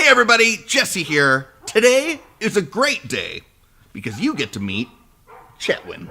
Hey everybody, Jesse here. Today is a great day because you get to meet Chetwyn.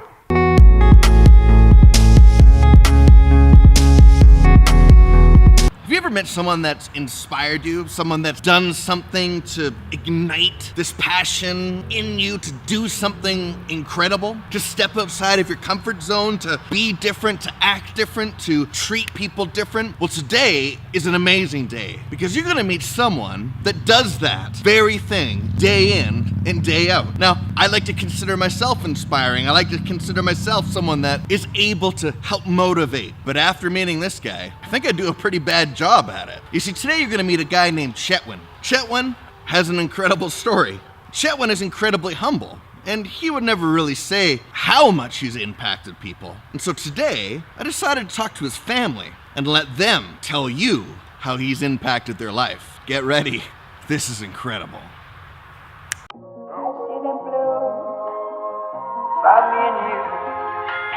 Have you ever met someone that's inspired you? Someone that's done something to ignite this passion in you to do something incredible? To step outside of your comfort zone, to be different, to act different, to treat people different? Well, today is an amazing day because you're gonna meet someone that does that very thing day in and day out. Now, I like to consider myself inspiring. I like to consider myself someone that is able to help motivate. But after meeting this guy, I think I do a pretty bad job at it. You see, today you're gonna meet a guy named Chetwyn. Chetwyn has an incredible story. Chetwyn is incredibly humble, and he would never really say how much he's impacted people. And so today, I decided to talk to his family and let them tell you how he's impacted their life. Get ready, this is incredible.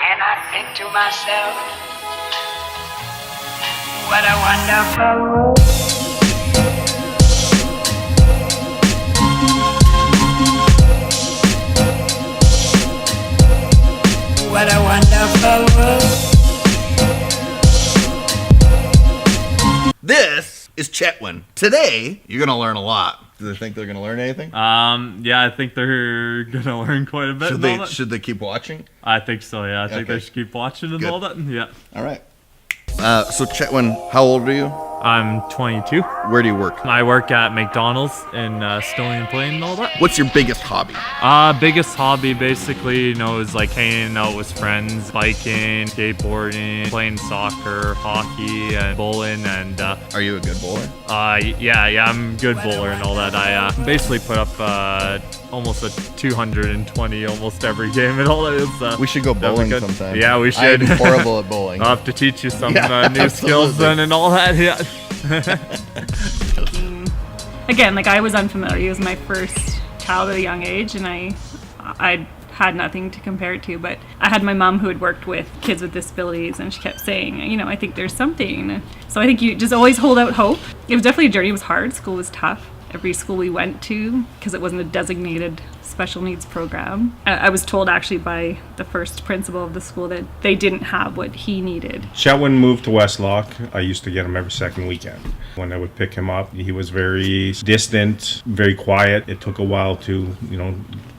And I think to myself, what a wonderful world. What a wonderful world. This is Chetwyn. Today, you're gonna learn a lot. Do they think they're gonna learn anything? Yeah, I think they're gonna learn quite a bit. Should they keep watching? I think so. Yeah, I think they should keep watching and Good. all that. Yeah. All right. So Chetwyn, how old are you? I'm 22. Where do you work? I work at McDonald's in Stony Plain and all that. What's your biggest hobby? Biggest hobby basically, is like hanging out with friends, biking, skateboarding, playing soccer, hockey, and bowling. And Are you a good bowler? yeah, I'm a good bowler and all that. I basically put up almost a 220 almost every game and all that. We should go bowling sometime. Yeah, we should. I'm horrible at bowling. I'll have to teach you some absolutely. new skills then and all that. Yeah. Again, like I was unfamiliar. He was my first child at a young age, and I had nothing to compare it to. But I had my mom who had worked with kids with disabilities, and she kept saying, I think there's something. So I think you just always hold out hope. It was definitely a journey. It was hard. School was tough. Every school we went to, because it wasn't a designated special needs program. I was told actually by the first principal of the school that they didn't have what he needed. Chetwyn moved to Westlock. I used to get him every second weekend. When I would pick him up, he was very distant, very quiet. It took a while to,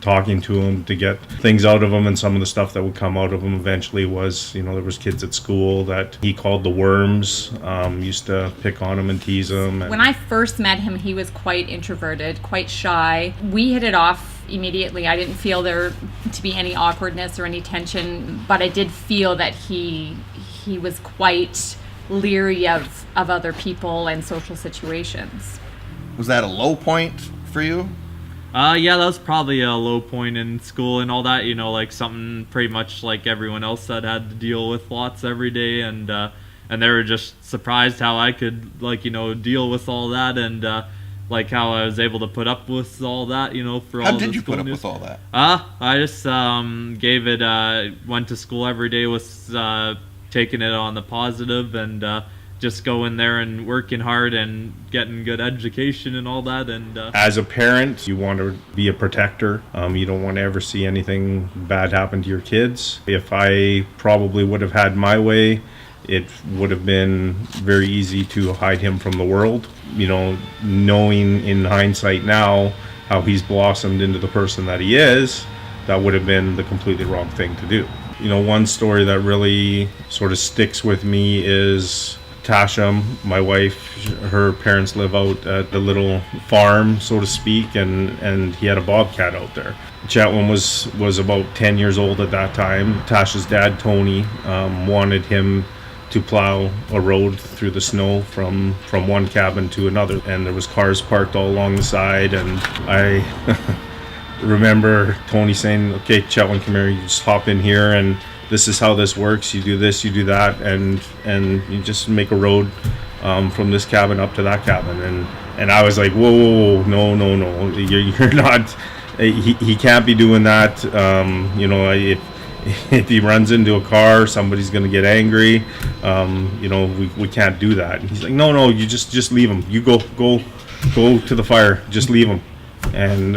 talking to him to get things out of him, and some of the stuff that would come out of him eventually was, there was kids at school that he called the worms, used to pick on him and tease him. When I first met him, he was quite introverted, quite shy. We hit it off immediately. I didn't feel there to be any awkwardness or any tension, but I did feel that he was quite leery of other people and social situations. Was that a low point for you? Yeah, that was probably a low point in school and all that, like something pretty much like everyone else that had to deal with lots every day, and they were just surprised how I could, deal with all that, and like how I was able to put up with all that, for all the How did you put up news. with all that? I just gave it, went to school every day, was taking it on the positive, and just going there and working hard and getting good education and all that. And As a parent, you want to be a protector. You don't want to ever see anything bad happen to your kids. If I probably would have had my way, it would have been very easy to hide him from the world. Knowing in hindsight now how he's blossomed into the person that he is, that would have been the completely wrong thing to do. One story that really sort of sticks with me is Tasha, my wife. Her parents live out at the little farm, so to speak, and he had a bobcat out there. Chetwyn was about 10 years old at that time. Tasha's dad, Tony, wanted him to plow a road through the snow from one cabin to another, and there was cars parked all along the side, and I remember Tony saying, "Okay, Chetwyn, come here, you just hop in here, and this is how this works. You do this, you do that, and you just make a road from this cabin up to that cabin." And I was like, whoa, no, you're not. He can't be doing that. If he runs into a car, somebody's gonna get angry. We can't do that. And he's like, no, you just leave him. You go go to the fire, just leave them. And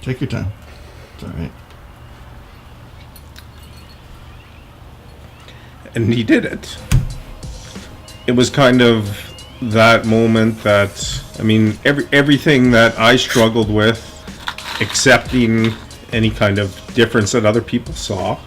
Take your time. It's all right. and he did it. It was kind of that moment that, I mean, everything that I struggled with, accepting any kind of difference that other people saw,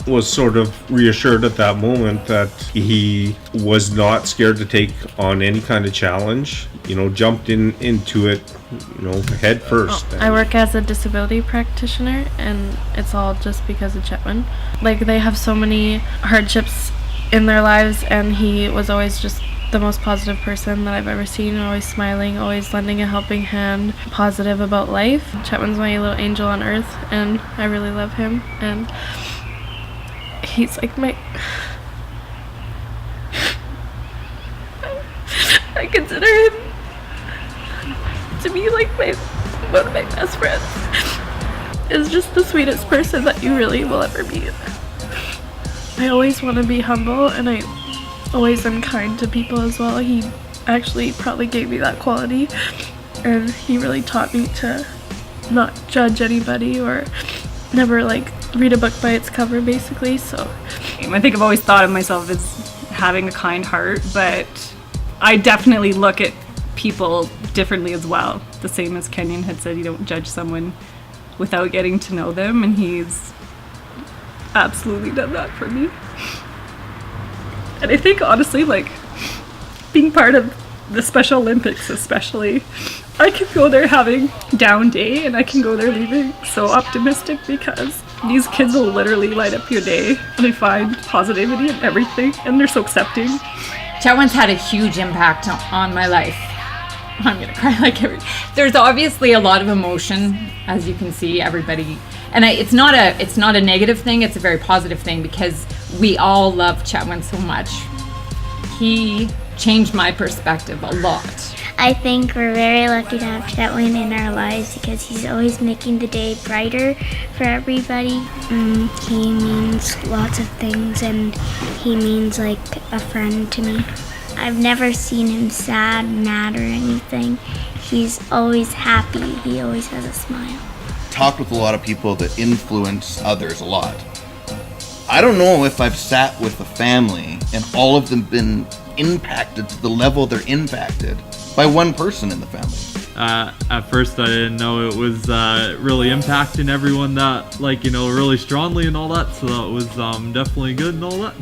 was sort of reassured at that moment that he was not scared to take on any kind of challenge, you know, jumped into it, you know, head first. I work as a disability practitioner, and it's all just because of Chetwyn. Like, they have so many hardships in their lives, and he was always just the most positive person that I've ever seen, always smiling, always lending a helping hand, positive about life. Chetwyn's my little angel on earth, and I really love him, and he's like my... I consider him to be like one of my best friends. Is just the sweetest person that you really will ever meet. I always want to be humble, and I always am kind to people as well. He actually probably gave me that quality, and he really taught me to not judge anybody or never like read a book by its cover, basically. So I think I've always thought of myself as having a kind heart, but I definitely look at people differently as well. The same as Kenyon had said, you don't judge someone without getting to know them, and he's absolutely done that for me. And I think honestly, like, being part of the Special Olympics especially, I can go there having down day and I can go there leaving so optimistic, because these kids will literally light up your day. They find positivity in everything, and they're so accepting. Chetwyn's had a huge impact on my life. I'm gonna cry like there's obviously a lot of emotion, as you can see, everybody. And it's not a negative thing, it's a very positive thing, because we all love Chetwyn so much. He changed my perspective a lot. I think we're very lucky to have Chetwyn in our lives, because he's always making the day brighter for everybody. He means lots of things, and he means like a friend to me. I've never seen him sad, mad, or anything. He's always happy. He always has a smile. Talked with a lot of people that influence others a lot. I don't know if I've sat with a family and all of them been impacted to the level they're impacted by one person in the family. At first I didn't know it was really impacting everyone that, like, you know, really strongly and all that, so that was definitely good and all that.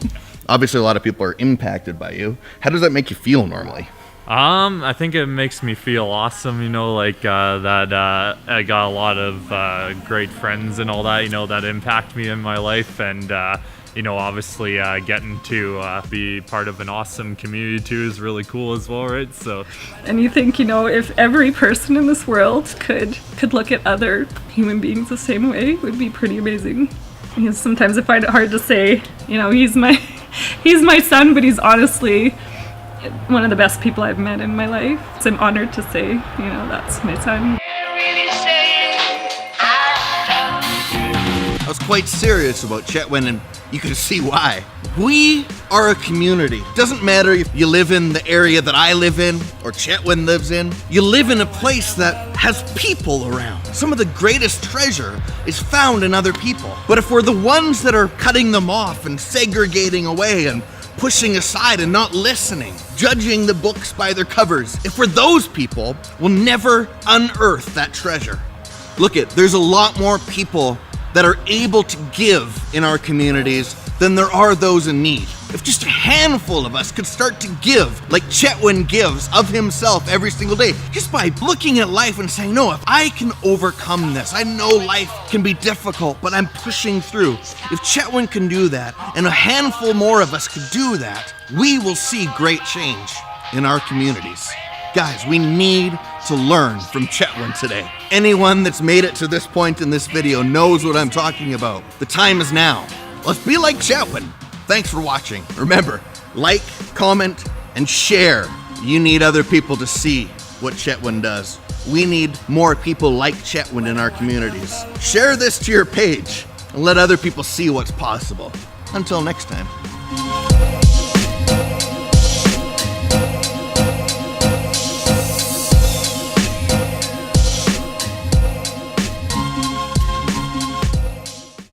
Obviously a lot of people are impacted by you. How does that make you feel normally? I think it makes me feel awesome, you know, like that I got a lot of great friends and all that, you know, that impact me in my life, and you know, obviously getting to be part of an awesome community too is really cool as well, right? So, And you think, you know, if every person in this world could look at other human beings the same way, it would be pretty amazing. Because sometimes I find it hard to say, you know, he's my son, but he's honestly one of the best people I've met in my life. So I'm honored to say, you know, that's my son. I was quite serious about Chetwyn, and you can see why. We are a community. Doesn't matter if you live in the area that I live in or Chetwyn lives in. You live in a place that has people around. Some of the greatest treasure is found in other people. But if we're the ones that are cutting them off and segregating away and pushing aside and not listening, judging the books by their covers, if we're those people, we'll never unearth that treasure. Look it, there's a lot more people that are able to give in our communities than there are those in need. If just a handful of us could start to give like Chetwyn gives of himself every single day, just by looking at life and saying, no, if I can overcome this, I know life can be difficult, but I'm pushing through. If Chetwyn can do that, and a handful more of us could do that, we will see great change in our communities. Guys, we need to learn from Chetwyn today. Anyone that's made it to this point in this video knows what I'm talking about. The time is now. Let's be like Chetwyn. Thanks for watching. Remember, like, comment, and share. You need other people to see what Chetwyn does. We need more people like Chetwyn in our communities. Share this to your page and let other people see what's possible. Until next time.